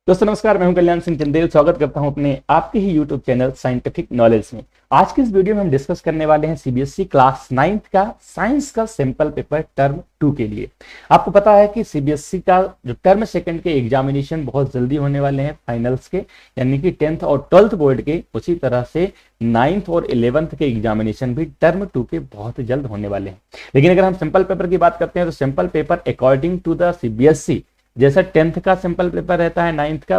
दोस्तों नमस्कार, मैं हूं कल्याण सिंह चंदेल। स्वागत करता हूं अपने आपके ही यूट्यूब चैनल साइंटिफिक नॉलेज में। आज की इस वीडियो में हम डिस्कस करने वाले हैं सीबीएसई क्लास 9th का साइंस का सैंपल पेपर टर्म 2 के लिए। आपको पता है कि सीबीएसई का जो टर्म सेकंड के एग्जामिनेशन बहुत जल्दी होने वाले हैं फाइनल्स के, यानी कि 10th और 12th बोर्ड के। उसी तरह से 9th और 11th के एग्जामिनेशन भी टर्म 2 के बहुत जल्द होने वाले हैं। लेकिन अगर हम सैंपल पेपर की बात करते हैं तो sample paper according to the CBSE जैसा 10th का सैंपल पेपर रहता है 9th का,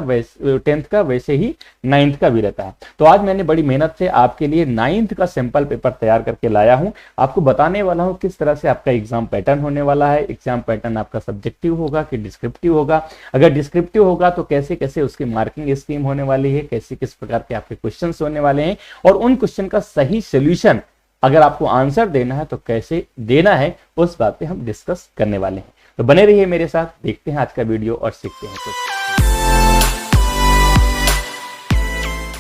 10th का वैसे ही 9th का भी रहता है। तो आज मैंने बड़ी मेहनत से आपके लिए 9th का सैंपल पेपर तैयार करके लाया हूं। आपको बताने वाला हूं किस तरह से आपका एग्जाम पैटर्न होने वाला है। एग्जाम पैटर्न आपका सब्जेक्टिव होगा कि डिस्क्रिप्टिव होगा। अगर डिस्क्रिप्टिव होगा तो कैसे कैसे उसकी मार्किंग स्कीम होने वाली है, कैसे किस प्रकार के आपके क्वेश्चन होने वाले हैं, और उन क्वेश्चन का सही सोल्यूशन अगर आपको आंसर देना है तो कैसे देना है, उस बात पे हम डिस्कस करने वाले हैं। तो बने रहिए मेरे साथ, देखते हैं आज का वीडियो और सीखते हैं कुछ।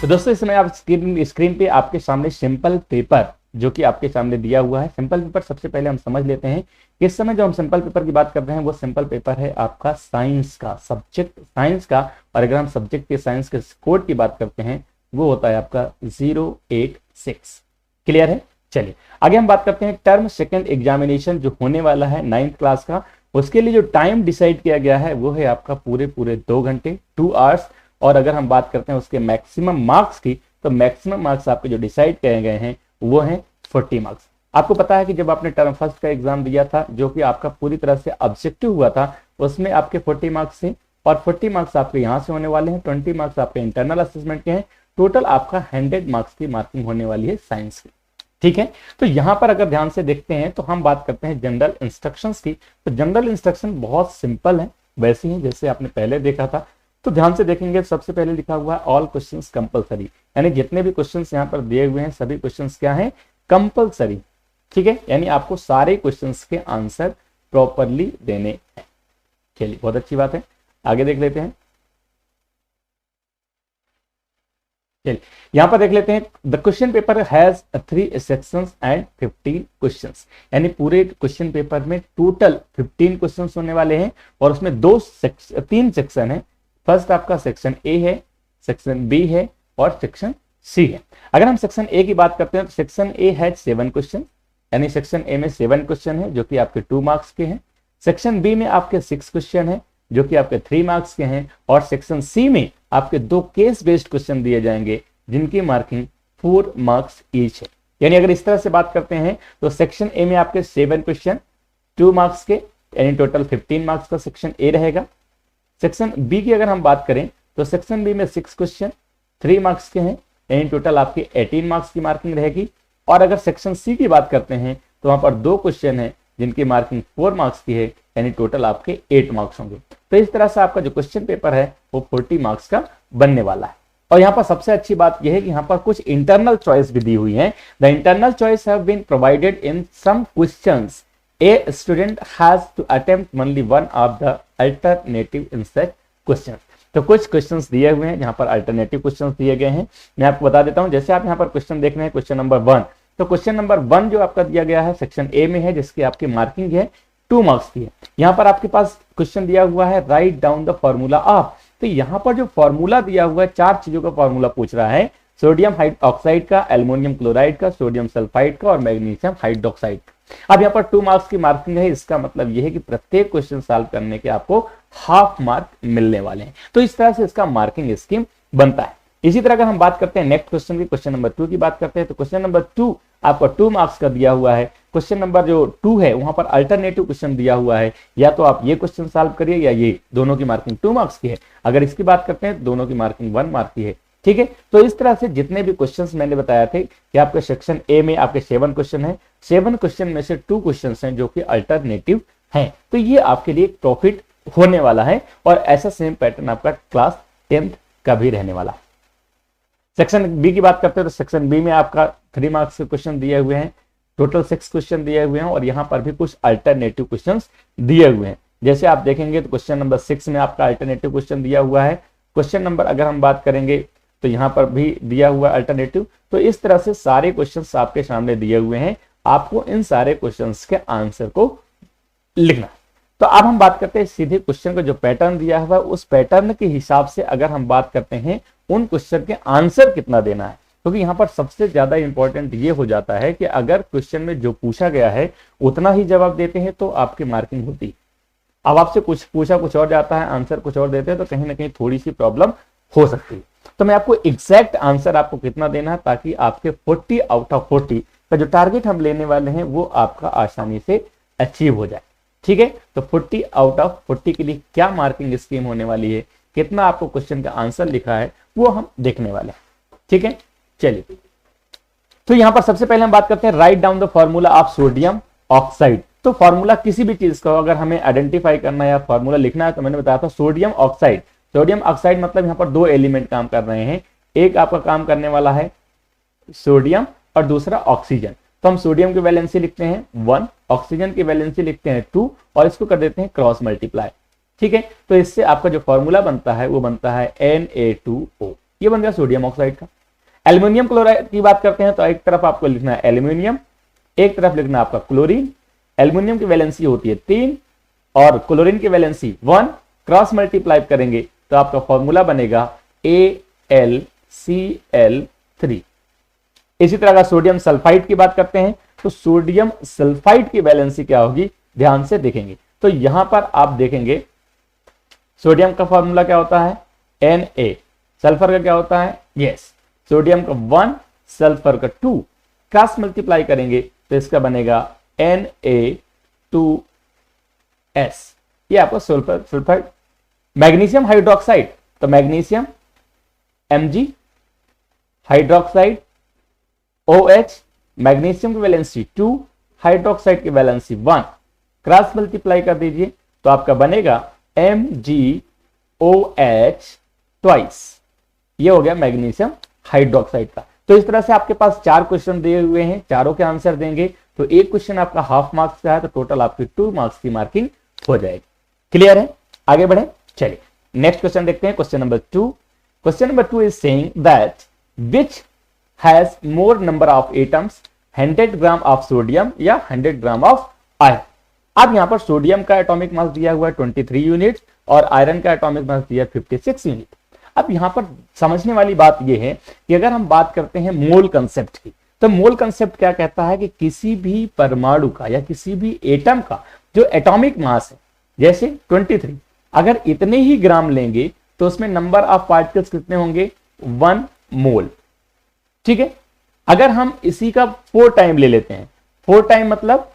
तो दोस्तों इस समय आप स्क्रीन पे आपके सामने सिंपल पेपर जो कि आपके सामने दिया हुआ है। सिंपल पेपर सबसे पहले हम समझ लेते हैं कि इस समय जो हम सिंपल पेपर की बात कर रहे हैं वो सिंपल पेपर है आपका साइंस का, सब्जेक्ट साइंस का। और अगर हम सब्जेक्ट के साइंस के कोड की बात करते हैं वो होता है आपका 086। क्लियर है? चलिए आगे हम बात करते हैं टर्म सेकंड एग्जामिनेशन जो होने वाला है 9th क्लास का। उसके लिए जो टाइम डिसाइड किया गया है वो है आपका पूरे 2 घंटे, 2 आवर्स। और अगर हम बात करते हैं उसके मैक्सिमम मार्क्स की, तो मैक्सिमम मार्क्स आपके जो डिसाइड किए गए हैं वो हैं 40 मार्क्स। आपको पता है कि जब आपने टर्म फर्स्ट का एग्जाम दिया था जो कि आपका पूरी तरह से ऑब्जेक्टिव हुआ था, उसमें आपके 40 मार्क्स थे। और 40 मार्क्स आपके यहाँ से होने वाले हैं, 20 मार्क्स आपके इंटरनल असेसमेंट के हैं। टोटल आपका 100 मार्क्स की मार्किंग होने वाली है साइंस की। ठीक है, तो यहां पर अगर ध्यान से देखते हैं तो हम बात करते हैं जनरल इंस्ट्रक्शंस की। तो जनरल इंस्ट्रक्शन बहुत सिंपल है, वैसे ही जैसे आपने पहले देखा था। तो ध्यान से देखेंगे सबसे पहले लिखा हुआ है ऑल क्वेश्चंस कंपलसरी, यानी जितने भी क्वेश्चंस यहां पर दिए हुए हैं सभी क्वेश्चंस क्या हैं? कंपलसरी। ठीक है, यानी आपको सारे क्वेश्चंस के आंसर प्रॉपरली देने हैं। चलिए बहुत अच्छी बात है, आगे देख लेते हैं। चलिए यहां पर देख लेते हैं the question paper has 3 sections and 15 questions, यानी पूरे क्वेश्चन पेपर में टोटल 15 क्वेश्चंस होने वाले हैं। और उसमें 3 सेक्शन है। फर्स्ट आपका सेक्शन ए है, सेक्शन बी है और सेक्शन सी है। अगर हम सेक्शन ए की बात करते हैं तो सेक्शन ए है 7 क्वेश्चन, यानी सेक्शन ए में 7 क्वेश्चन है जो कि आपके 2 मार्क्स के हैं। सेक्शन बी में आपके 6 क्वेश्चन है जो कि आपके 3 मार्क्स के हैं। और सेक्शन सी में आपके 2 केस बेस्ड क्वेश्चन दिए जाएंगे जिनकी मार्किंग 4 मार्क्स ईच है। यानी अगर इस तरह से बात करते हैं तो सेक्शन ए में आपके 7 क्वेश्चन 2 मार्क्स के, यानी टोटल 15 मार्क्स का सेक्शन ए रहेगा। सेक्शन बी की अगर हम बात करें तो सेक्शन बी में 6 क्वेश्चन 3 मार्क्स के हैं, यानी टोटल आपकी 18 मार्क्स की मार्किंग रहेगी। और अगर सेक्शन सी की बात करते हैं तो वहां पर 2 क्वेश्चन है जिनकी मार्किंग 4 मार्क्स की है, यानी टोटल आपके 8 मार्क्स होंगे। तो इस तरह से आपका जो क्वेश्चन पेपर है वो 40 मार्क्स का बनने वाला है। और यहाँ पर सबसे अच्छी बात यह है कि यहाँ पर कुछ इंटरनल चॉइस भी दी हुई है। The internal choice have been provided in some questions a student has to attempt only one of the alternative in such questions. तो कुछ क्वेश्चंस दिए हुए हैं जहां पर अल्टरनेटिव क्वेश्चंस दिए गए हैं। मैं आपको बता देता हूं, जैसे आप यहाँ पर क्वेश्चन देख रहे हैं क्वेश्चन नंबर 1, तो क्वेश्चन नंबर 1 जो आपका दिया गया है सेक्शन ए में है जिसकी आपकी मार्किंग है 2 मार्क्स की है। यहाँ पर आपके पास क्वेश्चन दिया हुआ है write down the formula of. तो यहाँ पर जो फॉर्मूला दिया हुआ है 4 चीजों का फॉर्मूला पूछ रहा है, सोडियम हाइड्रोक्साइड का, एल्युमिनियम क्लोराइड का, सोडियम सल्फाइड का और मैग्नीशियम हाइड्रोक्साइड। अब यहाँ पर 2 मार्क्स की मार्किंग है। इसका मतलब यह है कि प्रत्येक क्वेश्चन सॉल्व करने के आपको हाफ मार्क मिलने वाले हैं। तो इस तरह से इसका मार्किंग स्कीम बनता है। इसी तरह अगर हम बात करते हैं नेक्स्ट क्वेश्चन की, क्वेश्चन नंबर 2 की बात करते हैं तो क्वेश्चन नंबर 2 आपका 2 मार्क्स का दिया हुआ है। क्वेश्चन नंबर जो 2 है वहां पर अल्टरनेटिव क्वेश्चन दिया हुआ है, या तो आप ये क्वेश्चन सॉल्व करिए या ये, दोनों की मार्किंग 2 मार्क्स की है। अगर इसकी बात करते हैं दोनों की मार्किंग 1 मार्क की है। ठीक है, तो इस तरह से जितने भी क्वेश्चंस मैंने बताया थे कि आपके सेक्शन ए में आपके 7 क्वेश्चन है, 7 क्वेश्चन में से 2 क्वेश्चंस हैं जो कि अल्टरनेटिव हैं। तो ये आपके लिए प्रॉफिट होने वाला है। और ऐसा सेम पैटर्न आपका क्लास 10th का भी रहने वाला है। सेक्शन बी की बात करते हैं तो सेक्शन बी में आपका 3 मार्क्स के क्वेश्चन दिए हुए हैं, टोटल 6 क्वेश्चन दिए हुए हैं। और यहाँ पर भी कुछ अल्टरनेटिव क्वेश्चन दिए हुए हैं। जैसे आप देखेंगे तो क्वेश्चन नंबर 6 में आपका अल्टरनेटिव क्वेश्चन दिया हुआ है। क्वेश्चन नंबर अगर हम बात करेंगे तो यहाँ पर भी दिया हुआ अल्टरनेटिव। तो इस तरह से सारे क्वेश्चंस आपके सामने दिए हुए हैं, आपको इन सारे क्वेश्चंस के आंसर को लिखना। तो अब हम बात करते हैं सीधे क्वेश्चन का जो पैटर्न दिया हुआ है उस पैटर्न के हिसाब से अगर हम बात करते हैं उन क्वेश्चन के आंसर कितना देना है, क्योंकि यहाँ पर सबसे ज्यादा इंपॉर्टेंट ये हो जाता है कि अगर क्वेश्चन में जो पूछा गया है उतना ही जवाब देते हैं तो आपकी मार्किंग होती है। अब आपसे कुछ पूछा कुछ और जाता है, आंसर कुछ और देते हैं, तो कहीं ना कहीं थोड़ी सी प्रॉब्लम हो सकती है। तो मैं आपको एग्जैक्ट आंसर आपको कितना देना है ताकि आपके 40 आउट ऑफ 40 का जो टारगेट हम लेने वाले हैं वो आपका आसानी से अचीव हो जाए। ठीक है, तो 40 आउट ऑफ 40 के लिए क्या मार्किंग स्कीम होने वाली है, कितना आपको क्वेश्चन का आंसर लिखा है, वो हम देखने वाले हैं। ठीक है, चलिए तो यहां पर सबसे पहले हम बात करते हैं write down the formula of sodium oxide. तो फॉर्मूला किसी भी चीज का अगर हमें आइडेंटिफाई करना है या फॉर्मूला लिखना है तो मैंने बताया था सोडियम ऑक्साइड। सोडियम ऑक्साइड मतलब यहां पर दो एलिमेंट काम कर रहे हैं, एक आपका काम करने वाला है सोडियम और दूसरा ऑक्सीजन। तो हम सोडियम की वैलेंसी लिखते हैं 1, ऑक्सीजन की वैलेंसी लिखते हैं 2 और इसको कर देते हैं क्रॉस मल्टीप्लाई। ठीक है, तो इससे आपका जो फॉर्मूला बनता है वो बनता है Na2O। ये बन गया सोडियम ऑक्साइड का। एल्यूमिनियम क्लोराइड की बात करते हैं तो एक तरफ आपको लिखना है एल्यूमिनियम, एक तरफ लिखना है आपका क्लोरीन। एल्यूमिनियम की वैलेंसी होती है 3 और क्लोरीन की वैलेंसी 1, क्रॉस मल्टीप्लाई करेंगे तो आपका फॉर्मूला बनेगा AlCl3। इसी तरह का सोडियम सल्फाइड की बात करते हैं तो सोडियम सल्फाइड की वैलेंसी क्या होगी, ध्यान से देखेंगे तो यहां पर आप देखेंगे सोडियम का फॉर्मूला क्या होता है Na, सल्फर का क्या होता है सोडियम का 1, सल्फर का 2, क्रॉस मल्टीप्लाई करेंगे तो इसका बनेगा Na2S। ये आपको सल्फर। मैग्नीशियम हाइड्रोक्साइड तो magnesium Mg, hydroxide OH, magnesium की वैलेंसी 2, हाइड्रोक्साइड की वैलेंसी 1, क्रॉस मल्टीप्लाई कर दीजिए तो आपका बनेगा MgOH ट्वाइस। ये हो गया मैग्नीशियम हाइड्रोक्साइड का। तो इस तरह से आपके पास 4 क्वेश्चन दिए हुए हैं, चारों के आंसर देंगे तो एक क्वेश्चन आपका हाफ मार्क्स का है तो टोटल आपकी 2 मार्क्स की मार्किंग हो जाएगी। क्लियर है, आगे बढ़े। चलिए नेक्स्ट क्वेश्चन देखते हैं, question number 2। Question number 2 is saying that which has more number of atoms, 100 gram of sodium या 100 ग्राम ऑफ आयरन। अब यहां पर सोडियम का एटॉमिक मास दिया हुआ है 23 यूनिट और आयरन का एटॉमिक मास दिया है 56 यूनिट। अब यहां पर समझने वाली बात यह है कि अगर हम बात करते हैं मोल कंसेप्ट की तो मोल कंसेप्ट क्या कहता है कि किसी भी परमाणु का या किसी भी एटम का जो एटॉमिक मास है जैसे 23, अगर इतने ही ग्राम लेंगे तो उसमें नंबर ऑफ पार्टिकल्स कितने होंगे 1 मोल। ठीक है, अगर हम इसी का 4 टाइम ले लेते हैं, 4 टाइम मतलब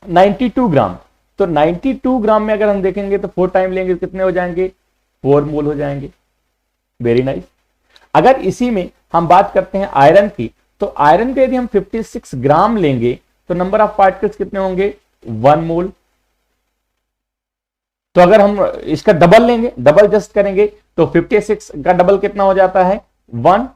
92 ग्राम, तो 92 ग्राम में अगर हम देखेंगे तो 4 टाइम लेंगे तो कितने हो जाएंगे 4 मोल हो जाएंगे। Very nice. अगर इसी में हम बात करते हैं आयरन की तो आयरन के यदि हम 56 ग्राम लेंगे तो नंबर ऑफ पार्टिकल्स कितने होंगे 1 मोल। तो अगर हम इसका डबल लेंगे, डबल जस्ट करेंगे तो 56 का डबल कितना हो जाता है 12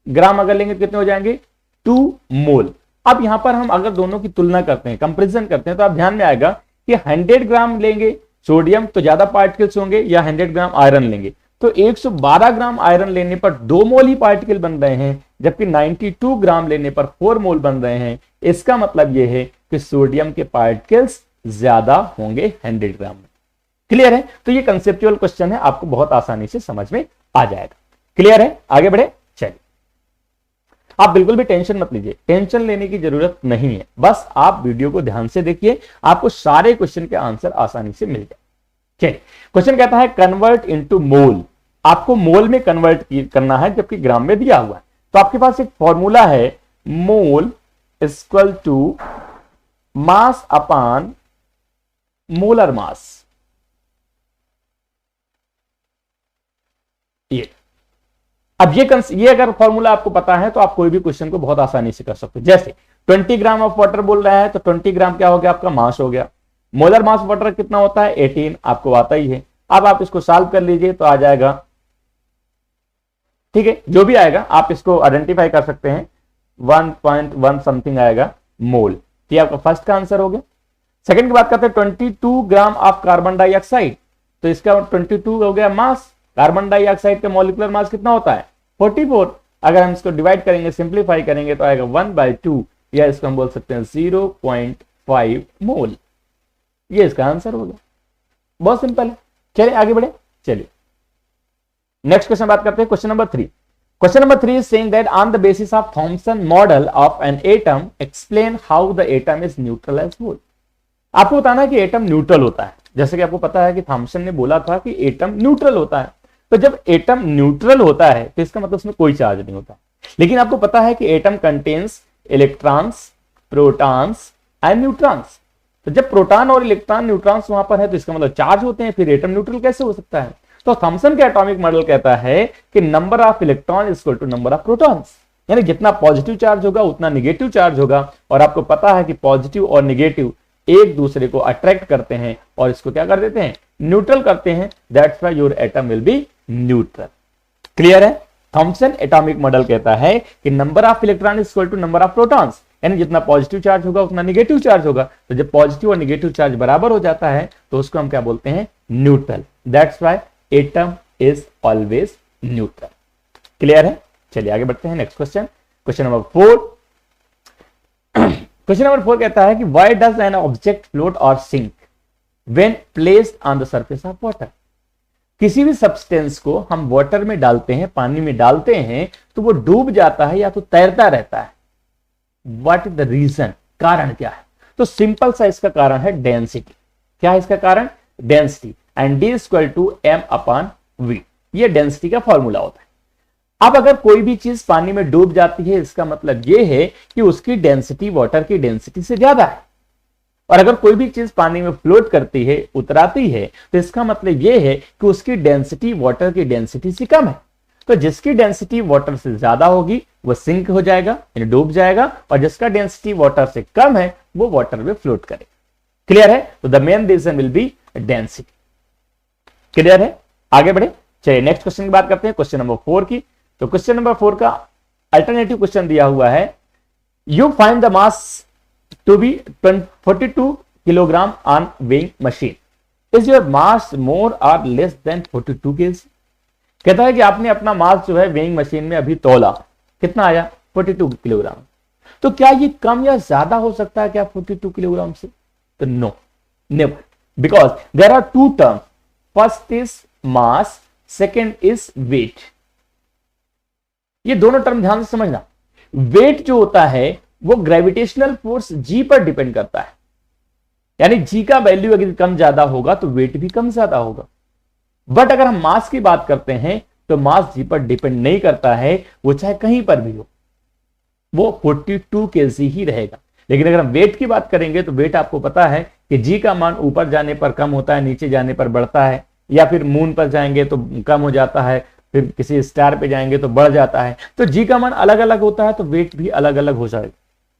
ग्राम, अगर लेंगे तो कितने हो जाएंगे 2 मोल। अब यहां पर हम अगर दोनों की तुलना करते हैं, कंपैरिजन करते हैं तो आप ध्यान में आएगा कि 100 ग्राम लेंगे सोडियम तो ज्यादा पार्टिकल्स होंगे या 100 ग्राम आयरन लेंगे तो 112 ग्राम आयरन लेने पर 2 मोल ही पार्टिकल बन रहे हैं, जबकि 92 ग्राम लेने पर 4 मोल बन रहे हैं। इसका मतलब यह है कि सोडियम के पार्टिकल्स ज्यादा होंगे 100 ग्राम में। क्लियर है, तो ये कंसेप्चुअल क्वेश्चन है, आपको बहुत आसानी से समझ में आ जाएगा। क्लियर है, आगे बढ़े। चलिए आप बिल्कुल भी टेंशन मत लीजिए, टेंशन लेने की जरूरत नहीं है, बस आप वीडियो को ध्यान से देखिए, आपको सारे क्वेश्चन के आंसर आसानी से मिल जाए। चलिए क्वेश्चन कहता है कन्वर्ट इनटू मोल, आपको मोल में कन्वर्ट करना है जबकि ग्राम में दिया हुआ है। तो आपके पास एक फॉर्मूला है mole equal to mass upon molar mass. अब ये अगर फॉर्मूला आपको पता है तो आप कोई भी क्वेश्चन को बहुत आसानी से कर सकते हो। जैसे 20 ग्राम ऑफ वाटर बोल रहा है तो 20 ग्राम क्या हो गया आपका मास हो गया। मोलर मास वाटर कितना होता है 18, आपको आता ही है। अब आप इसको सॉल्व कर लीजिए तो आ जाएगा, ठीक है, जो भी आएगा आप इसको आइडेंटिफाई कर सकते हैं, 1.1 समथिंग आएगा मोल। ये आपका फर्स्ट का आंसर हो गया। सेकंड की बात करते हैं 22 ग्राम ऑफ कार्बन डाइऑक्साइड, तो इसका 22 हो गया मास। कार्बन डाइऑक्साइड का मॉलिक्यूलर मास कितना होता है 44। अगर हम इसको डिवाइड करेंगे, सिंप्लीफाई करेंगे तो आएगा 1/2 या इसको हम बोल सकते हैं 0.5 मोल। ये इसका आंसर हो गया, बहुत सिंपल है। चलिए आगे बढ़े। चलिए नेक्स्ट क्वेश्चन बात करते हैं, question number 3। Question number 3 is saying that on the basis of Thomson model of an atom explain how the atom is neutral as whole. आपको बताना है कि एटम न्यूट्रल होता है, जैसे कि आपको पता है कि थॉमसन ने बोला था कि एटम न्यूट्रल होता है। तो जब एटम न्यूट्रल होता है तो इसका मतलब उसमें कोई चार्ज नहीं होता। लेकिन आपको पता है कि atom contains electrons, protons and neutrons. तो जब प्रोटॉन और इलेक्ट्रॉन न्यूट्रॉन्स वहां पर है तो इसका मतलब चार्ज होते हैं, फिर एटम न्यूट्रल कैसे हो सकता है? तो थॉमसन का एटॉमिक मॉडल कहता है कि number of electron is equal to number of protons, यानी जितना पॉजिटिव चार्ज होगा उतना निगेटिव चार्ज होगा। और आपको पता है कि पॉजिटिव और निगेटिव एक दूसरे को अट्रैक्ट करते हैं और इसको क्या कर देते हैं? न्यूट्रल करते हैं। That's why your atom will be neutral. Clear है? थॉमसन एटॉमिक मॉडल कहता है कि number of electron is equal to number of protons, यानी जितना पॉजिटिव चार्ज होगा उतना निगेटिव चार्ज होगा। तो जब पॉजिटिव और निगेटिव चार्ज बराबर हो जाता है तो उसको हम क्या बोलते हैं? Neutral. That's why atom is always neutral. Clear है? चलिए आगे बढ़ते हैं। Next question, question number 4। Question number 4 कहता है कि why does an object float और sink when placed on the surface of water. किसी भी सब्सटेंस को हम वाटर में डालते हैं, पानी में डालते हैं, तो वो डूब जाता है या तो तैरता रहता है। What is the reason? कारण क्या है? तो सिंपल सा इसका कारण है डेंसिटी। क्या है इसका कारण? Density. And D equal to M upon V, ये डेंसिटी का फॉर्मूला होता है। अब अगर कोई भी चीज पानी में डूब जाती है, इसका मतलब यह है कि उसकी डेंसिटी वाटर की डेंसिटी से ज्यादा है। और अगर कोई भी चीज पानी में फ्लोट करती है, उतराती है, तो इसका मतलब यह है कि उसकी डेंसिटी वाटर की डेंसिटी से कम है। तो जिसकी डेंसिटी वाटर से ज्यादा होगी वो सिंक हो जाएगा, यानी डूब जाएगा, और जिसका डेंसिटी वाटर से कम है वो वाटर में फ्लोट करेगा। क्लियर है? तो the main reason will be density. Clear है? आगे बढ़े। चलिए नेक्स्ट क्वेश्चन की बात करते हैं, क्वेश्चन नंबर 4 की। तो क्वेश्चन नंबर 4 का अल्टरनेटिव क्वेश्चन दिया हुआ है, you find the mass to be 42 kilogram on weighing machine, is your mass more or less then 42 kg। कहता है कि आपने अपना मास जो है वेइंग मशीन में अभी तोला, कितना आया? 42 किलोग्राम। तो क्या ये कम या ज्यादा हो सकता है क्या 42 किलोग्राम से? तो no, never, because there are two term, first is mass, second is weight. ये दोनों टर्म ध्यान से समझना। वेट जो होता है वो ग्रेविटेशनल फोर्स जी पर डिपेंड करता है, यानी जी का वैल्यू अगर कम ज्यादा होगा तो वेट भी कम ज्यादा होगा। बट अगर हम मास की बात करते हैं तो मास जी पर डिपेंड नहीं करता है, वो चाहे कहीं पर भी हो, वो 42 kg ही रहेगा। लेकिन अगर हम वेट की बात करेंगे तो वेट आपको पता है कि जी का मान ऊपर जाने पर कम होता है, नीचे जाने पर बढ़ता है, या फिर मून पर जाएंगे तो कम हो जाता है, फिर किसी स्टार पे जाएंगे तो बढ़ जाता है। तो जी का मान अलग अलग होता है, तो वेट भी अलग अलग हो जाएगा।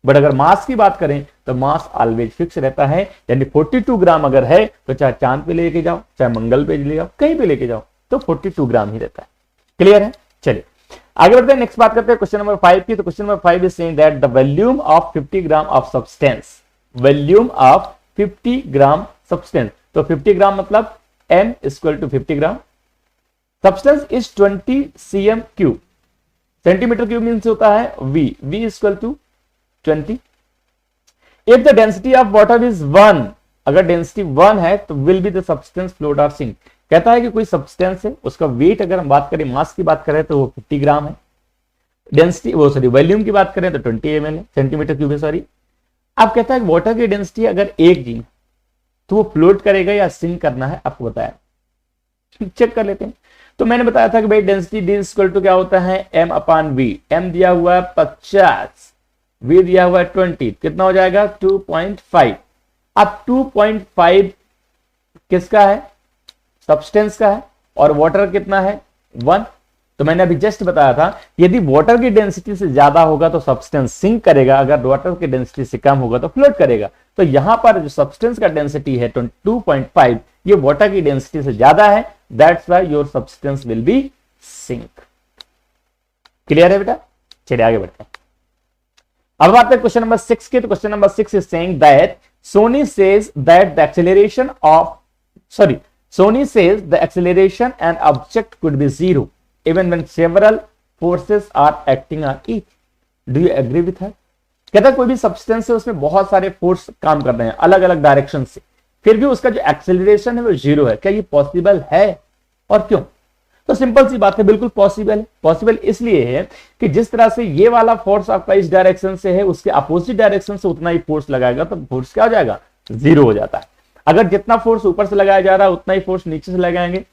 बट अगर मास की बात करें तो मास ऑलवेज फिक्स रहता है, यानी 42 ग्राम अगर है तो चाहे चांद पे लेके जाओ, चाहे मंगल पे ले जाओ, कहीं पे लेके जाओ, तो 42 ग्राम ही रहता है। क्लियर है? चलिए आगे बढ़ते हैं, नेक्स्ट बात करते हैं क्वेश्चन नंबर 5 की। तो question number 5 is saying that the volume of 50 gram of substance, volume of 50 gram substance, तो 50 ग्राम मतलब m equal to 50 gram, substance is 20 cm cube, centimetre cube means होता है v equal to 20। If the density of water is 1, अगर density 1 है तो will be the substance float और sink. कहता है कि कोई सब्सटेंस है, उसका वेट अगर हम बात करें, मास की बात करें तो वो 50 ग्राम है, डेंसिटी वॉल्यूम की बात करें तो 20 ml है, सेंटीमीटर क्यूब है, सॉरी। अब कहता है कि वाटर की डेंसिटी अगर 1 g तो वो फ्लोट करेगा या सिंक करना है, आपको बताया, चेक कर लेते हैं। तो मैंने बताया था कि भाई डेंसिटी डी इक्वल टू क्या होता है? m upon we. m दिया हुआ है 50, v दिया हुआ है 20, कितना हो जाएगा? 2.5। अब 2.5 किसका है? सब्सटेंस का है, और वाटर कितना है? 1। तो मैंने अभी जस्ट बताया था यदि वाटर की डेंसिटी से ज्यादा होगा तो सब्सटेंस सिंक करेगा, अगर वाटर की डेंसिटी से कम होगा तो फ्लोट करेगा। तो यहां पर जो सब्सटेंस का डेंसिटी है 2.5, ये वाटर की डेंसिटी से ज्यादा है, that's why your substance will be sink. Clear है बेटा? चलिए आगे बढ़ते हैं। अब बात है क्वेश्चन नंबर 6 के। तो question number 6 is saying that Sony says that the acceleration of Sony says the acceleration and object could be zero even when several forces are acting on it. Do you agree with her? कहता है कोई भी substance है उसमें बहुत सारे force काम कर रहे हैं अलग अलग डायरेक्शन से, फिर भी उसका जो एक्सेलरेशन है वो 0 है। क्या ये पॉसिबल है और क्यों? तो सिंपल सी बात है, बिल्कुल पॉसिबल है। पॉसिबल इसलिए है कि जिस तरह से ये वाला फोर्स आपका इस डायरेक्शन से है, उसके अपोजिट डायरेक्शन से उतना ही फोर्स लगाएगा तो फोर्स क्या हो जाएगा? 0 हो जाता है। अगर जितना फोर्स ऊपर से लगाया जा रहा है उतना ही फोर्स नीचे से लगाएंगे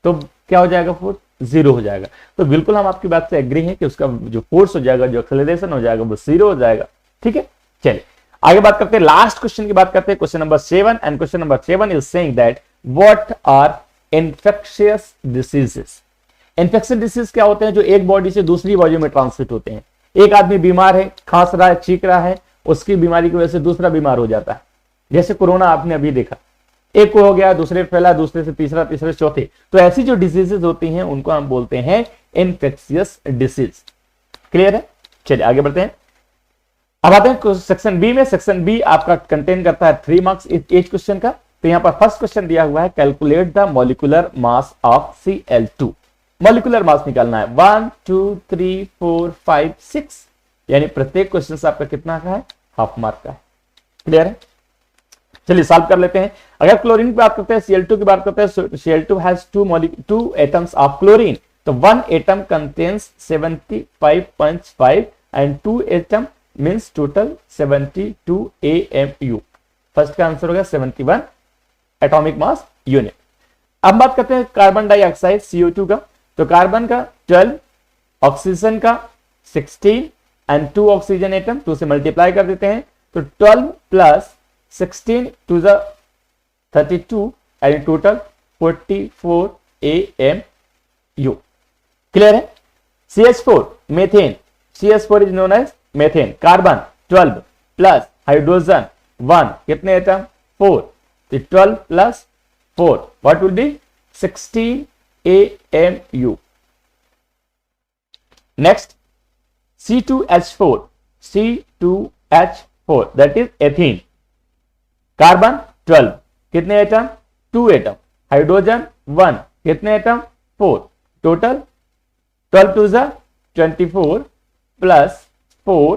तो क्या हो जाएगा? फोर्स 0 हो जाएगा। तो बिल्कुल हम आपकी बात से एग्री हैं कि उसका जो फोर्स हो जाएगा, जो एक्सेलरेशन हो जाएगा वो 0 हो जाएगा। ठीक है, चलिए आगे बात करते हैं, लास्ट क्वेश्चन की बात करते हैं, question number 7। And question number 7 is saying that what are infectious diseases. Infection disease क्या होते हैं? जो एक बॉडी से दूसरी बॉडी में ट्रांसमिट होते हैं। एक आदमी बीमार है, खांस रहा है, चीख रहा है, उसकी बीमारी की वजह से दूसरा बीमार हो जाता है। जैसे कोरोना आपने अभी देखा, एक को हो गया, दूसरे फैला, दूसरे से तीसरा, तीसरे से चौथे। तो ऐसी जो डिजीजेस होती हैं उनको हम बोलते हैं इन्फेक्शियस डिसीज। क्लियर है? चलिए आगे बढ़ते हैं। अब आते हैं सेक्शन बी में। सेक्शन बी आपका कंटेन करता है 3 मार्क्स एच क्वेश्चन का। तो यहां पर फर्स्ट क्वेश्चन दिया हुआ है, calculate the molecular mass of Cl2। Molecular mass निकालना है 1 2 3 4 5 6, यानी प्रत्येक क्वेश्चन से आपका कितना का है? हाफ मार्क का है। क्लियर है? चलिए सॉल्व कर लेते हैं। अगर क्लोरीन की बात करते हैं, Cl2 की बात करते हैं, Cl2 has 2 atoms of chlorine. तो 1 atom contains 75.5 and 2 atom means total 72 AMU। First का आंसर होगा 71 एटॉमिक मास यूनिट। अब बात करते हैं कार्बन डाइऑक्साइड CO2 का। तो कार्बन का 12, ऑक्सीजन का 16 एंड 2 ऑक्सीजन एटम, 2 से मल्टीप्लाई कर देते हैं तो 12 plus 16 to the 32 and total 44 AMU। Clear है? CH4 methane, CH4 is known as methane. Carbon 12 plus hydrogen 1, कितने एटम? 4। तो 12 plus 4 what will be? 16 AMU। Next C2H4, C2H4 that is ethene. Carbon 12, कितने atom? 2 atom. Hydrogen 1, कितने atom? 4। Total 12 to ज़ा 24 plus 4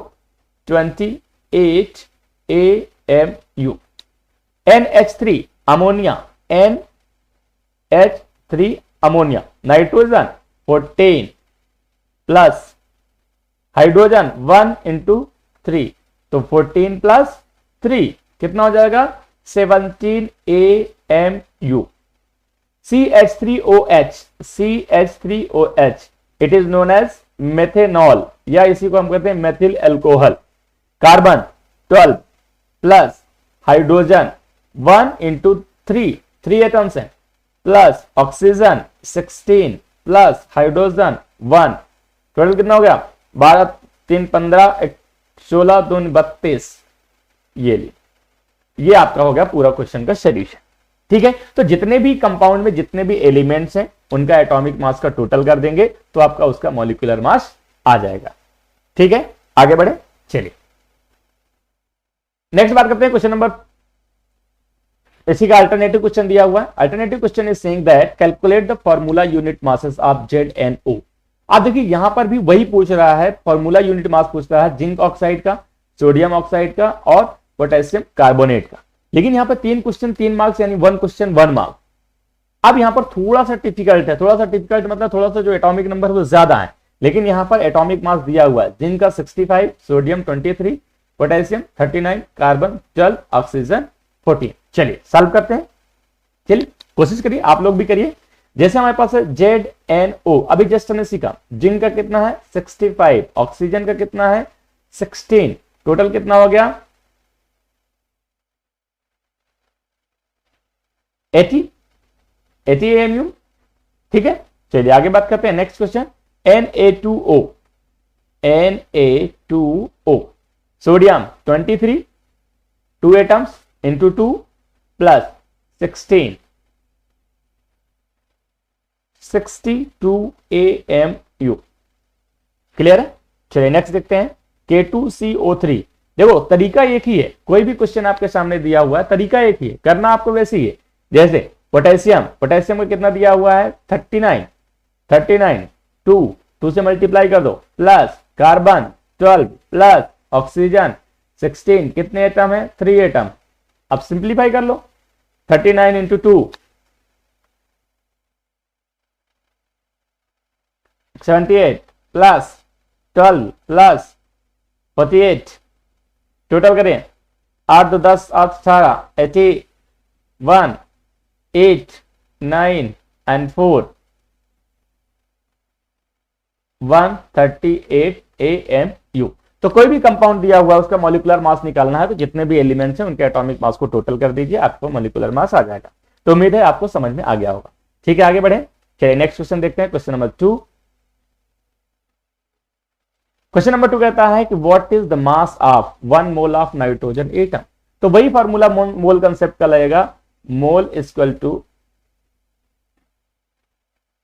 28 AMU। NH3 ammonia, NH3 ammonia. Nitrogen 14 plus hydrogen 1 into 3, तो 14 plus 3 कितना हो जाएगा? 17 AMU। CH3OH, CH3OH it is known as methanol, या इसी को हम कहते हैं methyl alcohol. Carbon 12 plus hydrogen 1 into 3 atoms हैं, plus oxygen 16 plus hydrogen 1, total कितना हो गया? 12 3 15 16 2 32। ये आपका हो गया पूरा क्वेश्चन का सॉल्यूशन। ठीक है, तो जितने भी कंपाउंड में जितने भी एलिमेंट्स हैं उनका एटॉमिक मास का टोटल कर देंगे तो आपका उसका मॉलिक्यूलर मास आ जाएगा। ठीक है, आगे बढ़े। चलिए नेक्स्ट बात करते हैं क्वेश्चन नंबर, इसी का अल्टरनेटिव क्वेश्चन दिया हुआ है। Alternative question is saying that calculate the formula unit masses of ZnO। आप देखिए यहां पर भी वही पूछ रहा है, फॉर्मूला यूनिट मास पूछ रहा है जिंक ऑक्साइड का, सोडियम ऑक्साइड का और पोटेशियम कार्बोनेट का। लेकिन यहां पर 3 क्वेश्चन 3 मार्क्स, यानी 1 क्वेश्चन 1 मार्क। अब यहां पर थोड़ा सा डिफिकल्ट है, थोड़ा सा डिफिकल्ट मतलब थोड़ा सा जो एटॉमिक नंबर वो ज्यादा है, लेकिन यहां पर एटॉमिक मास दिया हुआ है, जिंक का 65, सोडियम 23, पोटेशियम 39, कार्बन 12, ऑक्सीजन 14। चलिए सॉल्व करते हैं। चलिए कोशिश करिए, आप लोग भी करिए। जैसे हमारे पास है ZnO, अभी जस्ट हमने सीखा, जिंक का कितना है 65, ऑक्सीजन का कितना है 16, टोटल कितना हो गया 80 AMU। ठीक है, चलिए आगे बात करते हैं। Next question Na2O, Na2O, sodium 23, 2 atoms into 2 plus 16, 62 AMU। Clear है? चलिए नेक्स्ट देखते हैं K2CO3। देखो तरीका एक ही है, कोई भी क्वेश्चन आपके सामने दिया हुआ है तरीका एक ही है, करना आपको वैसे ही है। जैसे पोटेशियम का कितना दिया हुआ है 39, 2 से मल्टीप्लाई कर दो, प्लस कार्बन 12 प्लस ऑक्सीजन 16, कितने एटम है 3 एटम। अब सिंप्लीफाई कर लो, 39 इंटू 2 78 प्लस 12 प्लस 48, टोटल करें 8 2 10 8 18 81 8 9 एंड 4 138 AMU। तो कोई भी कंपाउंड दिया हुआ है उसका मॉलिक्यूलर मास निकालना है, तो जितने भी एलिमेंट्स हैं उनके एटॉमिक मास को टोटल कर दीजिए, आपको मॉलिक्यूलर मास आ जाएगा। तो उम्मीद है आपको समझ में आ गया होगा। ठीक है, आगे बढ़े, चलिए नेक्स्ट क्वेश्चन देखते हैं, क्वेश्चन नंबर 2। क्वेश्चन नंबर 2 कहता है कि what is the mass of 1 mole of nitrogen atom. तो वही फॉर्मूला मोल कंसेप्ट का लगेगा, mole equal to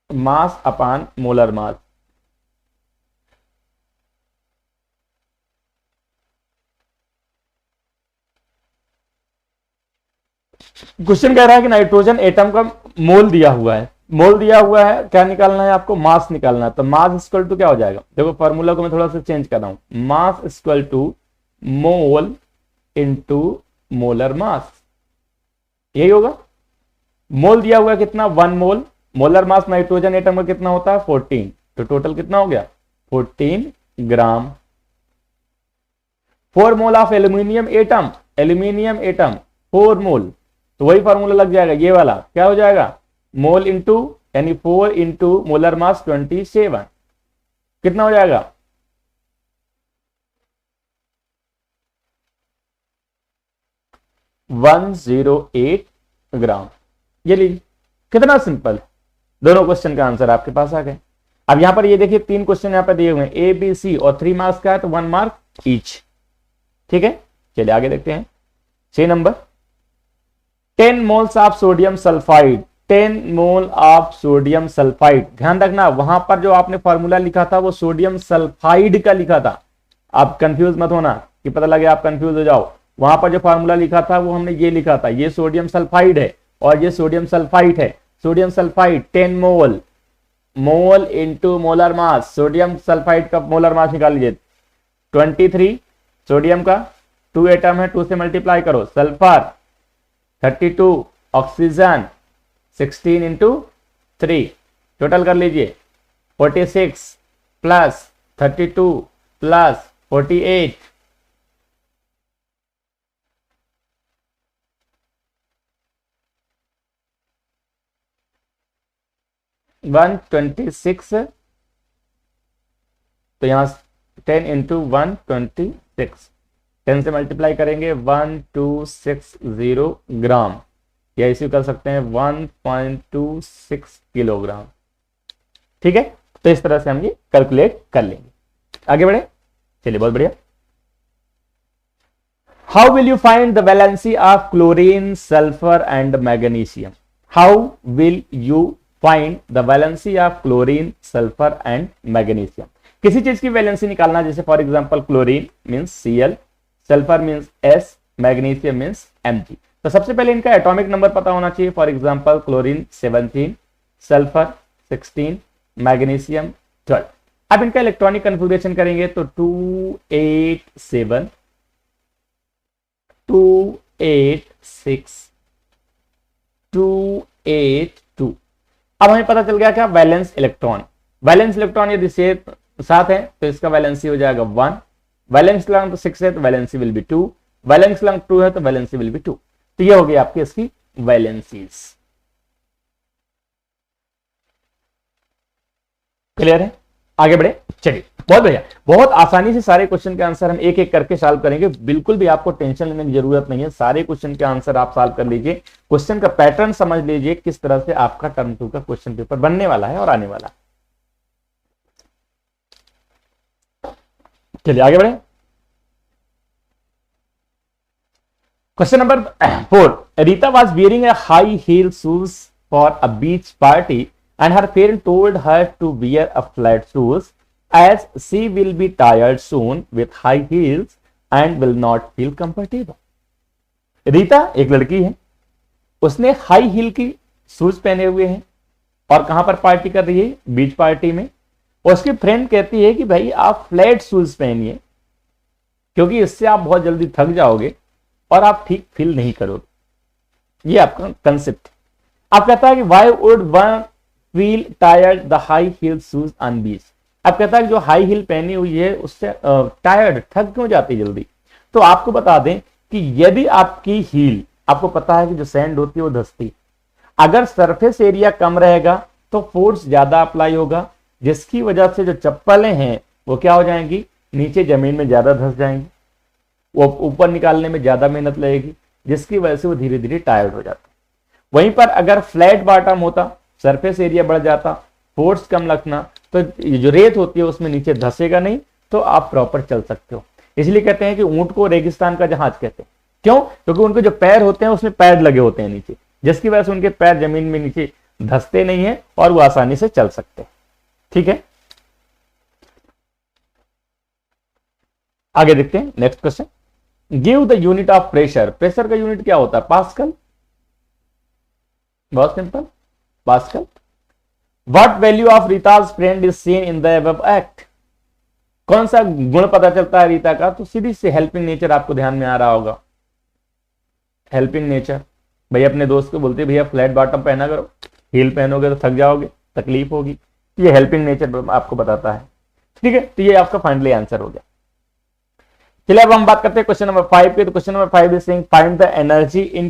mass upon molar mass. Question कह रहा है कि नाइट्रोजन एटम का मोल दिया हुआ है, मोल दिया हुआ है, क्या निकालना है आपको, मास निकालना है। तो मास इक्वल टू क्या हो जाएगा, देखो फॉर्मूला को मैं थोड़ा सा चेंज कर रहा हूं, mass equal to mole into molar mass, यही होगा। मोल दिया हुआ है कितना, 1 mole, molar mass nitrogen atom का कितना होता है 14, तो टोटल कितना हो गया 14 ग्राम। 4 mole of aluminium atom, aluminium atom 4 मोल, तो वही फॉर्मूला लग जाएगा ये वाला, क्या हो जाएगा मोल इंटू यानी 4 इंटू मोलर मास 27, कितना हो जाएगा 108 ग्राम। ये लीजिए, कितना सिंपल, दोनों क्वेश्चन का आंसर आपके पास आ गए। अब यहां पर ये देखिए 3 क्वेश्चन यहां पर दिए हुए हैं, ए बी सी, और 3 मार्क्स का है तो 1 मार्क ईच। ठीक है, चलिए आगे देखते हैं। 6 number, 10 moles of sodium sulphide, 10 mole of sodium sulphide. ध्यान रखना वहां पर जो आपने फॉर्मूला लिखा था वो सोडियम सल्फाइड का लिखा था, आप कंफ्यूज मत होना कि पता लगे आप कंफ्यूज हो जाओ। वहां पर जो फॉर्मूला लिखा था वो हमने ये लिखा था, ये सोडियम सल्फाइड है और ये सोडियम सल्फाइड है। Sodium sulphide 10 mole, mole into molar mass, sodium sulphide का मोलर मास निकाल लीजिए 23, सोडियम का 2 एटम है, 2 से मल्टीप्लाई करो, सल्फर 32, ऑक्सीजन 16 इंटू 3, टोटल कर लीजिए 46 प्लस 32 प्लस 48, 126, तो यहां 10 इंटू 126, 10 से मल्टीप्लाई करेंगे 1260 ग्राम, या इसी कर सकते हैं 1.26 किलोग्राम। ठीक है, तो इस तरह से हम ये कैलकुलेट कर लेंगे। आगे बढ़े, चलिए बहुत बढ़िया। How will you find the valency of chlorine, sulphur and magnesium. How will you find the valency of chlorine, sulphur and magnesium. किसी चीज की वैलेंसी निकालना, जैसे for example chlorine means Cl, sulphur means S, magnesium means Mg। तो सबसे पहले इनका atomic number पता होना चाहिए, for example chlorine 17, sulphur 16, magnesium 12। अब इनका इलेक्ट्रॉनिक कन्फिगरेशन करेंगे तो 287, 286, 282। अब हमें पता चल गया क्या, वैलेंस इलेक्ट्रॉन। वैलेंस इलेक्ट्रॉन यदि 7 है तो इसका वैलेंसी हो जाएगा 1, वैलेंस लॉन्ग 6 है तो valency will be 2, valence long 2 है तो वैलेंसी विल बी 2। तो ये हो गई आपकी इसकी वैलेंसीज। क्लियर है, आगे बढ़े, चलिए बहुत बढ़िया। बहुत आसानी से सारे क्वेश्चन के आंसर हम एक एक करके सॉल्व करेंगे, बिल्कुल भी आपको टेंशन लेने की जरूरत नहीं है। सारे क्वेश्चन के आंसर आप सॉल्व कर लीजिए, क्वेश्चन का पैटर्न समझ लीजिए, किस तरह से आपका टर्म 2 का क्वेश्चन पेपर बनने वाला है और आने वाला। चलिए आगे बढ़े। Question number 4, Rita was wearing a high heel shoes for a beach party and her parent told her to wear a flat shoes as she will be tired soon with high heels and will not feel comfortable। Rita एक लड़की है, उसने high heel की shoes पहने हुए हैं और कहां पर पार्टी कर रही है, बीच पार्टी में। और उसकी फ्रेंड कहती है कि भाई आप फ्लैट शूज पहनिए क्योंकि इससे आप बहुत जल्दी थक जाओगे और आप ठीक फील नहीं करोगे। ये आपका कंसेप्ट। आप कहता है कि why would one feel tired the high heel shoes on beach. अब कहता है कि जो हाई हील पहनी हुई है उससे टायर्ड, थक क्यों जाती जल्दी। तो आपको बता दें कि यदि आपकी हील, आपको पता है कि जो सैंड होती है वो धंसती, अगर सरफेस एरिया कम रहेगा तो फोर्स ज्यादा अप्लाई होगा, जिसकी वजह से जो चप्पलें हैं वो क्या हो जाएंगी, नीचे जमीन में ज्यादा धंस जाएंगी, वो ऊपर निकालने में ज्यादा मेहनत लगेगी, जिसकी वजह से वो धीरे धीरे टायर्ड हो जाता। वहीं पर अगर फ्लैट बॉटम होता, सरफेस एरिया बढ़ जाता, फोर्स कम लगना, तो जो रेत होती है उसमें नीचे धंसेगा नहीं, तो आप प्रॉपर चल सकते हो। इसलिए कहते हैं कि ऊंट को रेगिस्तान का जहाज कहते हैं। क्यों? क्योंकि उनके जो पैर होते हैं उसमें पैड लगे होते हैं नीचे, जिसकी वजह से उनके पैर जमीन में नीचे धंसते नहीं है और वो आसानी से चल सकते हैं। ठीक है, आगे देखते हैं next question. Give the unit of pressure. Pressure का यूनिट क्या होता है? पास्कल। बहुत simple, pascal. What value of Rita's friend is seen in the above act. कौन सा गुण पता चलता है रीता का? तो सीधी से हेल्पिंग नेचर आपको ध्यान में आ रहा होगा। हेल्पिंग नेचर, भैया अपने दोस्त को बोलते भैया फ्लैट बॉटम पहना करो, हील पहनोगे तो थक जाओगे, तकलीफ होगी। ये हेल्पिंग नेचर आपको बताता है। ठीक है, तो ये आपका फाइनली आंसर हो गया। चलिए अब हम बात करते हैं क्वेश्चन नंबर 5 के। तो question number 5 is saying find the energy in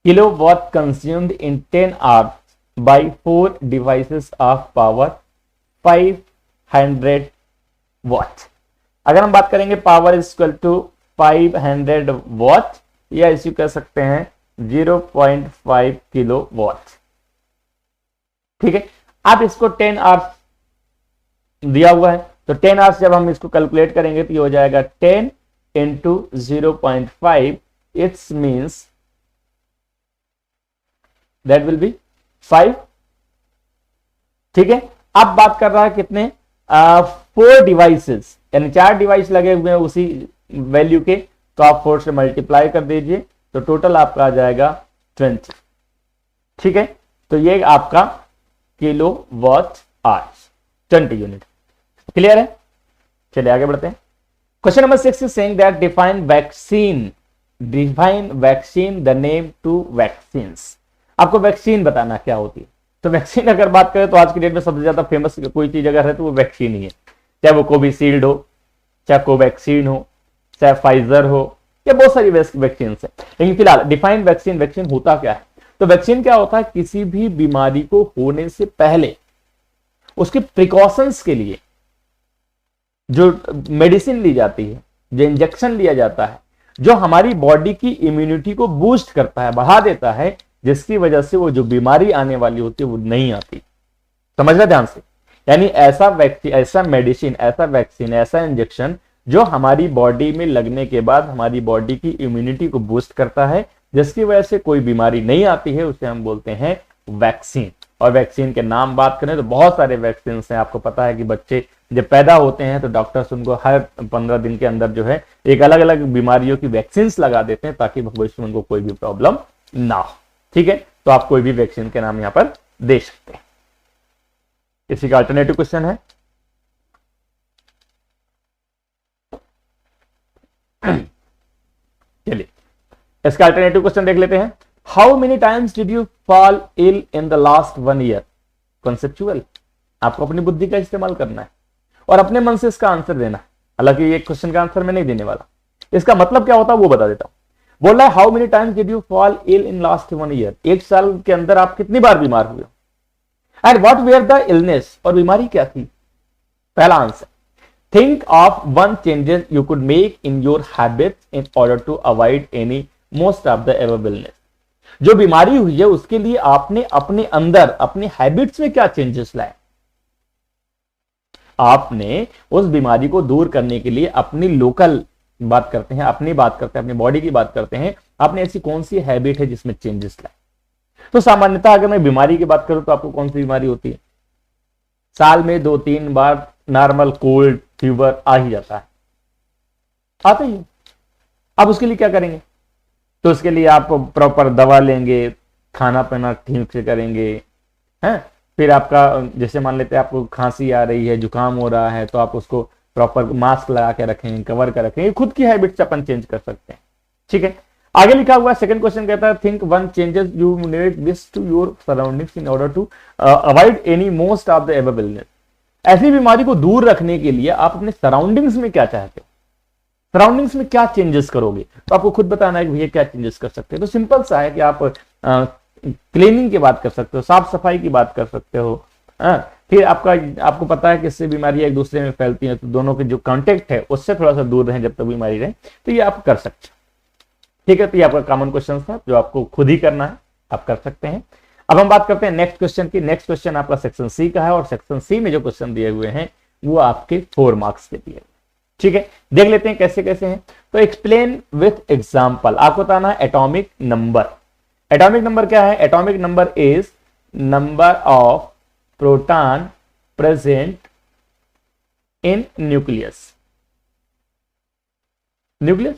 kilowatt consumed in 10 hours by 4 devices of power 500 watt. अगर हम बात करेंगे power is equal to 500 watt, या इसी कह सकते हैं 0.5 किलो वॉट। ठीक है, आप इसको 10 आवर्स दिया हुआ है, तो 10 आवर्स जब हम इसको कैलकुलेट करेंगे तो ये हो जाएगा 10 into 0.5, it's means that will be 5। ठीक है, अब बात कर रहा है कितने, 4 डिवाइसेस, यानी 4 डिवाइस लगे हुए हैं उसी वैल्यू के, तो आप 4 से मल्टीप्लाई कर दीजिए तो टोटल आपका आ जाएगा 20। ठीक है, तो ये आपका kilowatt hours 20 unit. Clear है? चलिए आगे बढ़ते हैं। Question number 6 is saying that define vaccine the name two vaccines. आपको वैक्सीन बताना क्या होती है। तो वैक्सीन अगर बात करें तो आज की डेट में सबसे ज्यादा फेमस कोई चीज अगर है तो वो वैक्सीन ही है, चाहे वो कोविशील्ड हो, चाहे कोवैक्सीन हो, चाहे फाइजर हो, या बहुत सारी वैक्सीन है। लेकिन फिलहाल डिफाइन वैक्सीन होता क्या है। तो वैक्सीन क्या होता है, किसी भी बीमारी को होने से पहले उसके प्रिकॉशंस के लिए जो मेडिसिन ली जाती है, जो इंजेक्शन लिया जाता है, जो हमारी बॉडी की इम्यूनिटी को बूस्ट करता है, बढ़ा देता है, जिसकी वजह से वो जो बीमारी आने वाली होती है वो नहीं आती। समझना ध्यान से, यानी ऐसा मेडिसिन, ऐसा वैक्सीन, ऐसा इंजेक्शन जो हमारी बॉडी में लगने के बाद हमारी बॉडी की इम्यूनिटी को बूस्ट करता है, जिसकी वजह से कोई बीमारी नहीं आती है, उसे हम बोलते हैं वैक्सीन। और वैक्सीन के नाम बात करें तो बहुत सारे वैक्सीन हैं। आपको पता है कि बच्चे जब पैदा होते हैं तो डॉक्टर्स उनको हर 15 दिन के अंदर जो है एक अलग अलग बीमारियों की वैक्सीन लगा देते हैं, ताकि भविष्य में उनको कोई भी प्रॉब्लम ना हो। ठीक है, तो आप कोई भी वैक्सीन के नाम यहां पर दे सकते हैं। इसी का अल्टरनेटिव क्वेश्चन है, चलिए इसका अल्टरनेटिव क्वेश्चन देख लेते हैं। How many times did you fall ill in the last 1 year. Conceptual, आपको अपनी बुद्धि का इस्तेमाल करना है और अपने मन से इसका आंसर देना है। हालांकि ये क्वेश्चन का आंसर मैं नहीं देने वाला, इसका मतलब क्या होता है वो बता देता हूं। बोल रहा है how many times did you fall ill in last 1 year. 1 साल के अंदर आप कितनी बार बीमार हुए, and what were the illness, और बीमारी क्या थी। पहला answer, think of 1 changes you could make in your habits in order to avoid any most of the ever illness. जो बीमारी हुई है उसके लिए आपने अपने अंदर, अपने हैबिट्स में क्या चेंजेस लाए। आपने उस बीमारी को दूर करने के लिए अपनी लोकल बात करते हैं, अपनी बात करते हैं, अपनी बॉडी की बात करते हैं, आपने ऐसी कौन सी हैबिट है जिसमें चेंजेस लाए। तो सामान्यतः अगर मैं बीमारी की बात करूं तो आपको कौन सी बीमारी होती है, साल में 2-3 बार नॉर्मल कोल्ड फीवर आ ही जाता है, आता ही। अब उसके लिए क्या करेंगे, तो उसके लिए आप प्रॉपर दवा लेंगे, खाना पीना ठीक से करेंगे, हैं। फिर आपका जैसे मान लेते हैं आपको खांसी आ रही है, जुकाम हो रहा है, तो आप उसको प्रॉपर मास्क लगा के रखें, कवर कर रखें। ये खुद की हैबिट्स अपन चेंज कर सकते हैं। ठीक है, आगे लिखा हुआ सेकंड क्वेश्चन कहता है think one changes you need this to your surroundings in order to avoid any most of the above illness. ऐसी बीमारी को दूर रखने के लिए आप अपने सराउंडिंग्स में क्या चाहते हो, सराउंडिंग्स में क्या चेंजेस करोगे, तो आपको खुद बताना है कि भैया क्या चेंजेस कर सकते हो। तो सिंपल सा है कि आप क्लीनिंग की बात कर सकते हो, साफ सफाई की बात कर सकते हो। फिर आपको पता है कि इससे बीमारियां एक दूसरे में फैलती हैं, तो दोनों के जो कांटेक्ट है उससे थोड़ा सा दूर रहें जब तक बीमारी रहे, तो ये आप कर सकते हो। ठीक है, तो ये आपका कॉमन क्वेश्चन था जो आपको खुद ही करना है, आप कर सकते हैं। अब हम बात करते हैं नेक्स्ट क्वेश्चन की। नेक्स्ट क्वेश्चन आपका सेक्शन सी का है और सेक्शन सी में जो क्वेश्चन दिए हुए हैं वो आपके 4 मार्क्स के दिए। ठीक है, देख लेते हैं कैसे कैसे हैं। तो एक्सप्लेन विथ एग्जांपल, आपको बताना है एटॉमिक नंबर। एटॉमिक नंबर क्या है? Atomic number is number of proton present in nucleus. Nucleus,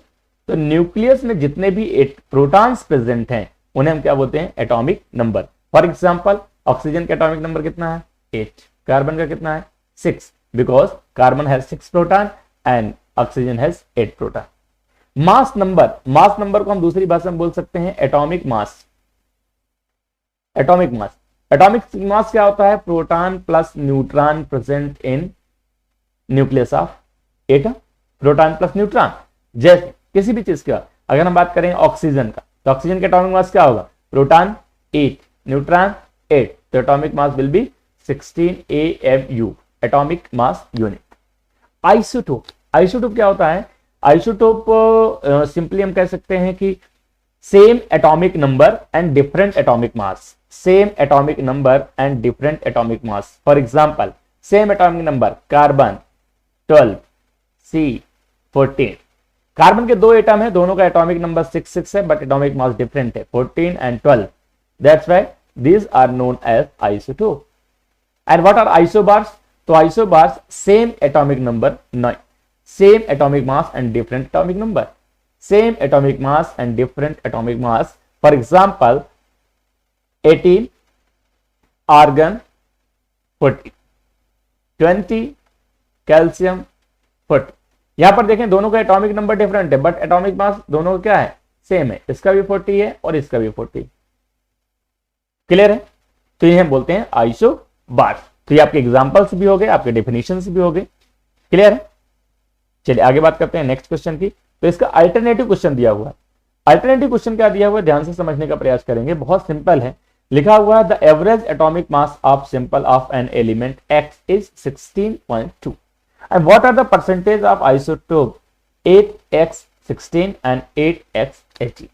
तो न्यूक्लियस में जितने भी प्रोटॉन्स प्रेजेंट हैं उन्हें हम क्या बोलते हैं? Atomic number. For example oxygen का एटॉमिक नंबर कितना है? 8। कार्बन का कितना है? 6, because carbon has 6 proton and oxygen has 8 proton. Mass number, mass number को हम दूसरी भाषा में बोल सकते हैं atomic mass. Atomic mass, atomic mass क्या होता है? Proton plus neutron present in nucleus of atom. Proton plus neutron, जैसे किसी भी चीज का अगर हम बात करें ऑक्सीजन का, तो ऑक्सीजन का एटॉमिक मास क्या होगा? प्रोटॉन 8, न्यूट्रॉन 8, तो atomic mass will be 16 AMU, atomic mass unit. Isotope, isotope क्या होता है? आइसोटोप सिंपली हम कह सकते हैं कि same atomic number and different atomic mass. Same atomic number and different atomic mass. For example same atomic number carbon 12 C14। Carbon के 2 atom है, दोनों का एटॉमिक नंबर 6 है, बट एटॉमिक मास डिफरेंट है 14 and 12। That's why these are known as isotope. And what are isobars? तो isobars same atomic number 9, same atomic mass and different atomic number, same atomic mass and different atomic mass. For example 18 argon 40, 20 calcium 40। यहां पर देखें दोनों का atomic number different है but atomic mass दोनों का क्या है? सेम है। इसका भी 40 है और इसका भी 40। क्लियर है? तो ये हम बोलते हैं आइसोबार। तो ये आपके एग्जांपल्स भी हो गए, आपके डेफिनेशंस भी हो गए। क्लियर है? चलिए आगे बात करते हैं नेक्स्ट क्वेश्चन की। तो इसका अल्टरनेटिव क्वेश्चन दिया हुआ है। अल्टरनेटिव क्वेश्चन क्या दिया हुआ है, ध्यान से समझने का प्रयास करेंगे। बहुत सिंपल है, लिखा हुआ है the average atomic mass of simple of an element X is 16.2 and what are the percentage of isotope 8x16 and 8x18।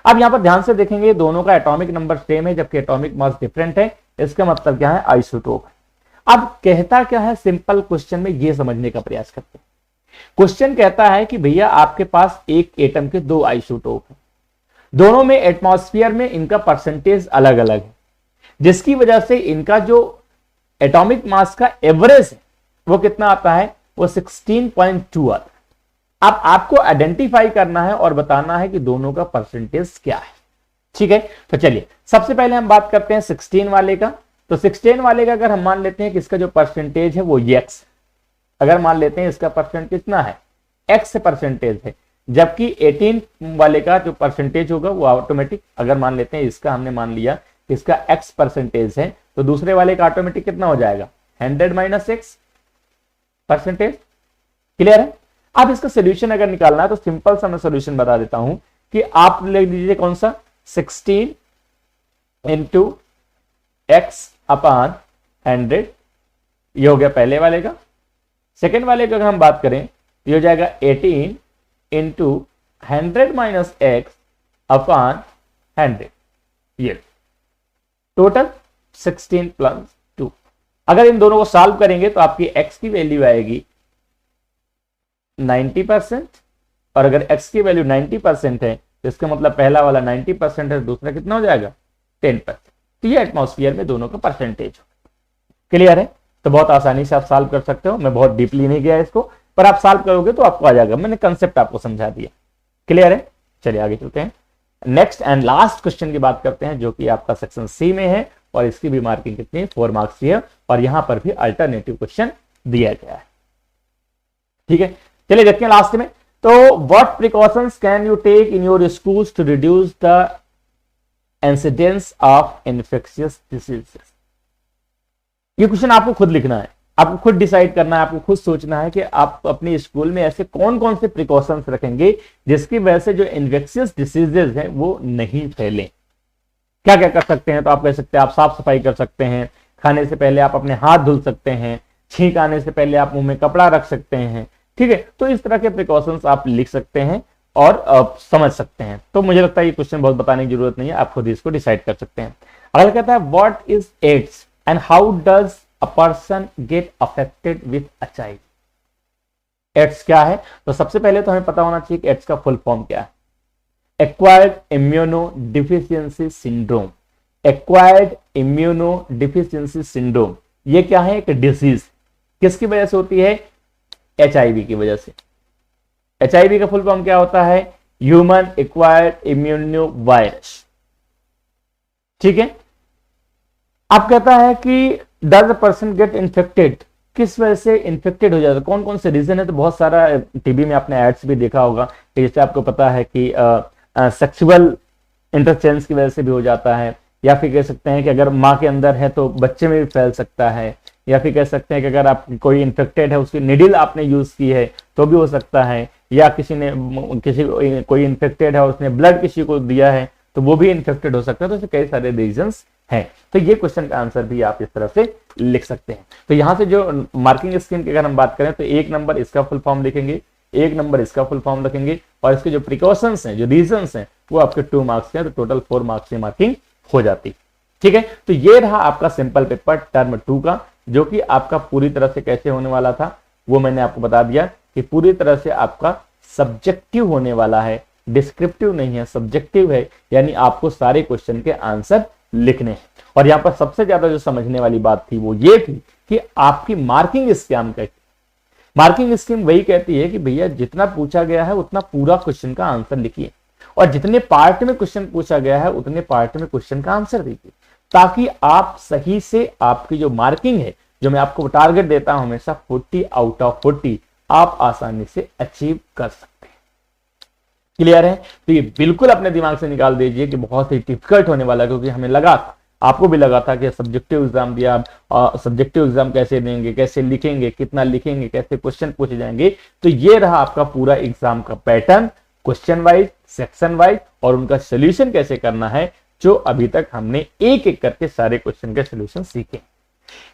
अब यहां पर ध्यान से देखेंगे दोनों का एटॉमिक नंबर सेम है जबकि एटॉमिक मास डिफरेंट है। इसका मतलब क्या है? आइसोटोप। अब कहता क्या है? सिंपल क्वेश्चन में ये समझने का प्रयास करते हैं। क्वेश्चन कहता है कि भैया आपके पास एक एटम के 2 आइसोटोप हैं, दोनों में एटमॉस्फेयर में इनका परसेंटेज अलग अलग है, जिसकी वजह से इनका जो एटॉमिक मास का एवरेज है वो कितना आता है? वो 16.2 आता है। अब आपको आइडेंटिफाई करना है और बताना है कि दोनों का परसेंटेज क्या है। ठीक है, तो चलिए सबसे पहले हम बात करते हैं 16 वाले का। तो 16 वाले का अगर हम मान लेते हैं कि इसका जो परसेंटेज है वो x, अगर मान लेते हैं इसका परसेंटेज कितना है? x परसेंटेज है, जबकि 18 वाले का जो परसेंटेज होगा वो ऑटोमेटिक, अगर मान लेते हैं इसका हमने मान लिया कि इसका x परसेंटेज है, तो दूसरे वाले का ऑटोमेटिक कितना हो जाएगा? 100 - x परसेंटेज। क्लियर है? अब इसका सोल्यूशन अगर निकालना है तो सिंपल सा मैं सोल्यूशन बता देता हूं कि आप ले लीजिए कौन सा? 16 इंटू x अपॉन 100, ये हो गया पहले वाले का। सेकेंड वाले का अगर हम बात करें तो ये हो जाएगा 18 इंटू 100 - x अपॉन 100, ये टोटल 16 + 2। अगर इन दोनों को सॉल्व करेंगे तो आपकी x की वैल्यू आएगी 90%, और अगर x की वैल्यू 90% है तो इसका मतलब पहला वाला 90% है, दूसरा कितना हो जाएगा? 10%। तो ये एटमॉस्फेयर में दोनों का परसेंटेज हो। क्लियर है? तो बहुत आसानी से आप सॉल्व कर सकते हो। मैं बहुत डीपली नहीं गया इसको, पर आप सॉल्व करोगे तो आपको आ जाएगा। मैंने कंसेप्ट आपको समझा दिया। क्लियर है? चलिए आगे चलते हैं। नेक्स्ट एंड लास्ट क्वेश्चन की बात करते हैं जो कि आपका सेक्शन सी में है और इसकी भी मार्किंग कितनी? 4 मार्क्स की है और यहां पर भी अल्टरनेटिव क्वेश्चन दिया गया है। ठीक है, चलिए देखते हैं लास्ट में। तो what precautions can you take in your schools to reduce the incidence of infectious diseases? ये क्वेश्चन आपको खुद लिखना है, आपको खुद डिसाइड करना है, आपको खुद सोचना है कि आप अपने स्कूल में ऐसे कौन कौन से प्रिकॉशंस रखेंगे जिसकी वजह से जो इन्फेक्शियस डिसीजेज हैं वो नहीं फैलें। क्या क्या कर सकते हैं? तो आप कह सकते हैं आप साफ सफाई कर सकते हैं, खाने से पहले आप अपने हाथ धुल सकते हैं, छींक आने से पहले आप मुंह में कपड़ा रख सकते हैं, ठीक है। तो इस तरह के प्रिकॉशंस आप लिख सकते हैं और समझ सकते हैं। तो मुझे लगता है ये क्वेश्चन बहुत बताने की जरूरत नहीं है, आप खुद इसको डिसाइड कर सकते हैं। अगला कहता है what is AIDS and how does a person get affected with HIV? AIDS क्या है? तो सबसे पहले तो हमें पता होना चाहिए कि एड्स का फुल फॉर्म क्या है। Acquired immuno deficiency syndrome. Acquired immuno deficiency syndrome ये क्या है? एक डिजीज किसकी वजह से होती है? एचआईवी की वजह से। एचआईवी का फुल फॉर्म क्या होता है? ह्यूमन एक्वायर्ड इम्यूनो वायरस, ठीक है। अब कहता है कि does a person get infected, किस वजह से इन्फेक्टेड हो जाता है, कौन कौन से रीजन है? तो बहुत सारा टीवी में आपने एड्स भी देखा होगा कि जैसे आपको पता है कि सेक्सुअल इंटरचेंज की वजह से भी हो जाता है, या फिर कह सकते हैं कि अगर माँ के अंदर है तो बच्चे में भी फैल सकता है, या फिर कह सकते हैं कि अगर आप कोई इन्फेक्टेड है उसकी निडिल आपने यूज की है तो भी हो सकता है, या कोई इन्फेक्टेड है उसने ब्लड किसी को दिया है तो वो भी इन्फेक्टेड हो सकता है। तो ऐसे कई सारे रीजंस हैं। तो ये क्वेश्चन का आंसर भी आप इस तरह से लिख सकते हैं। तो यहां से जो मार्किंग स्कीम की अगर हम बात करें तो 1 नंबर इसका फुल फॉर्म लिखेंगे, 1 नंबर इसका फुल फॉर्म रखेंगे, और इसके जो प्रिकॉशंस हैं, जो रीजंस हैं, वो आपके 2 मार्क्स के, तो टोटल 4 मार्क्स की मार्किंग हो जाती, ठीक है। तो ये रहा आपका सिंपल पेपर टर्म 2 का, जो कि आपका पूरी तरह से कैसे होने वाला था वो मैंने आपको बता दिया कि पूरी तरह से आपका सब्जेक्टिव होने वाला है, डिस्क्रिप्टिव नहीं है, सब्जेक्टिव है, यानी आपको सारे क्वेश्चन के आंसर लिखने हैं। और यहां पर सबसे ज्यादा जो समझने वाली बात थी वो ये थी कि आपकी मार्किंग स्कीम क्या, मार्किंग स्कीम वही कहती है कि भैया जितना पूछा गया है उतना पूरा क्वेश्चन का आंसर लिखिए, और जितने पार्ट में क्वेश्चन पूछा गया है उतने पार्ट में क्वेश्चन का आंसर दीजिए, ताकि आप सही से आपकी जो मार्किंग है, जो मैं आपको टारगेट देता हूं हमेशा 40 आउट ऑफ 40, आप आसानी से अचीव कर सकते हैं। क्लियर है? तो ये बिल्कुल अपने दिमाग से निकाल दीजिए कि बहुत ही डिफिकल्ट होने वाला है, क्योंकि हमें लगा था, आपको भी लगा था कि सब्जेक्टिव एग्जाम दिया, सब्जेक्टिव एग्जाम कैसे देंगे, कैसे लिखेंगे, कितना लिखेंगे, कैसे क्वेश्चन पूछे जाएंगे। तो ये रहा आपका पूरा एग्जाम का pattern, question wise, section wise, और उनका सोल्यूशन कैसे करना है, जो अभी तक हमने एक एक करके सारे क्वेश्चन के सोल्यूशन सीखे।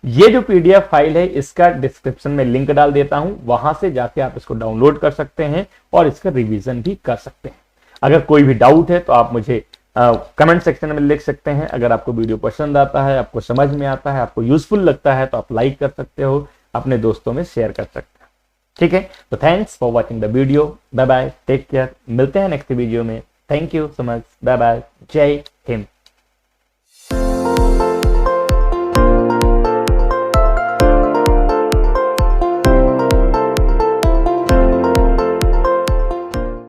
ये जो पीडीएफ फाइल है इसका डिस्क्रिप्शन में लिंक डाल देता हूं, वहां से जाके आप इसको डाउनलोड कर सकते हैं और इसका रिवीजन भी कर सकते हैं। अगर कोई भी डाउट है तो आप मुझे कमेंट सेक्शन में लिख सकते हैं। अगर आपको वीडियो पसंद आता है, आपको समझ में आता है, आपको यूजफुल लगता है, तो आप लाइक कर सकते हो, अपने दोस्तों में शेयर कर सकते हैं, ठीक है। तो thanks for watching the video, bye bye, take care, मिलते हैं नेक्स्ट वीडियो में। Thank you so much, bye bye, जय हिंद।